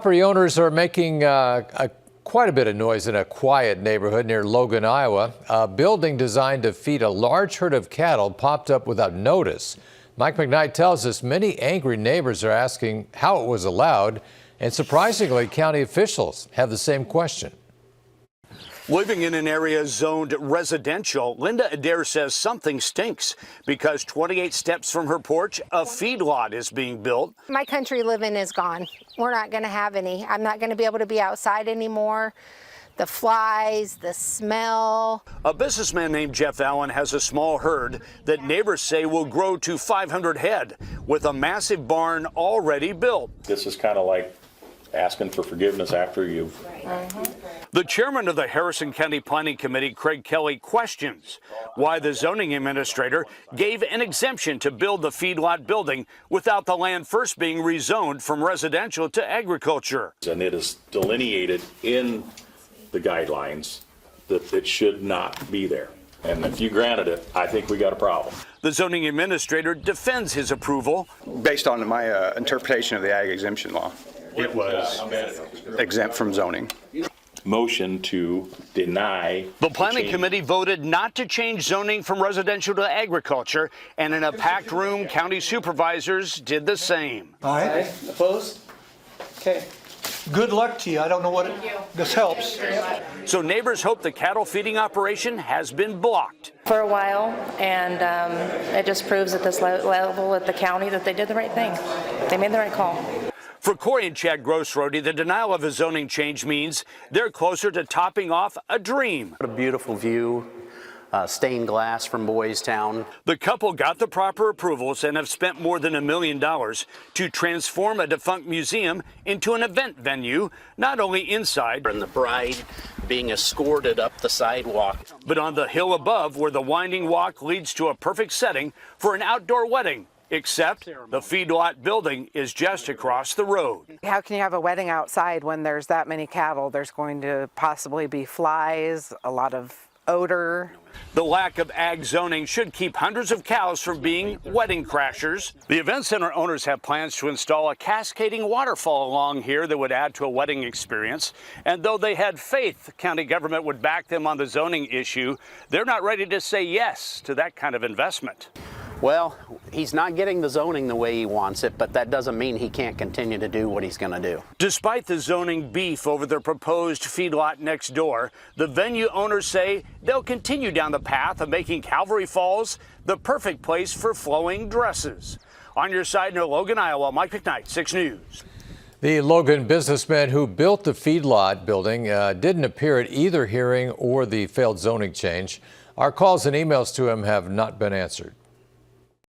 Property owners are making quite a bit of noise in a quiet neighborhood near Logan, Iowa. A building designed to feed a large herd of cattle popped up without notice. Mike McKnight tells us many angry neighbors are asking how it was allowed, and surprisingly, county officials have the same question. Living in an area zoned residential, Linda Adair says something stinks because 28 steps from her porch, a feedlot is being built. My country living is gone. We're not going to have any. I'm not going to be able to be outside anymore. The flies, the smell. A businessman named Jeff Allen has a small herd that neighbors say will grow to 500 head with a massive barn already built. This is kind of like asking for forgiveness after you've... The chairman of the Harrison County Planning Committee, Craig Kelly, questions why the zoning administrator gave an exemption to build the feedlot building without the land first being rezoned from residential to agriculture. And it is delineated in the guidelines that it should not be there. And if you granted it, I think we got a problem. The zoning administrator defends his approval. Based on my interpretation of the ag exemption law, it was exempt from zoning. Motion to deny. The planning committee voted not to change zoning from residential to agriculture, and in a packed room, county supervisors did the same. Aye. Opposed? Okay. Good luck to you. I don't know what this helps. So neighbors hope the cattle feeding operation has been blocked. For a while, and it just proves at this level at the county that they did the right thing. They made the right call. For Corey and Chad Grossroady, the denial of a zoning change means they're closer to topping off a dream. What a beautiful view, stained glass from Boys Town. The couple got the proper approvals and have spent more than $1 million to transform a defunct museum into an event venue, not only inside, And the bride being escorted up the sidewalk, but on the hill above where the winding walk leads to a perfect setting for an outdoor wedding. Except the feedlot building is just across the road. How can you have a wedding outside when there's that many cattle? There's going to possibly be flies, a lot of odor. The lack of ag zoning should keep hundreds of cows from being wedding crashers. The event center owners have plans to install a cascading waterfall along here that would add to a wedding experience. And though they had faith the county government would back them on the zoning issue, they're not ready to say yes to that kind of investment. well, he's not getting the zoning the way he wants it, but that doesn't mean he can't continue to do what he's going to do. Despite the zoning beef over the proposed feedlot next door, the venue owners say they'll continue down the path of making Calvary Falls the perfect place for flowing dresses. On your side near Logan, Iowa, Mike McKnight, 6 News. The Logan businessman who built the feedlot building didn't appear at either hearing or the failed zoning change. Our calls and emails to him have not been answered.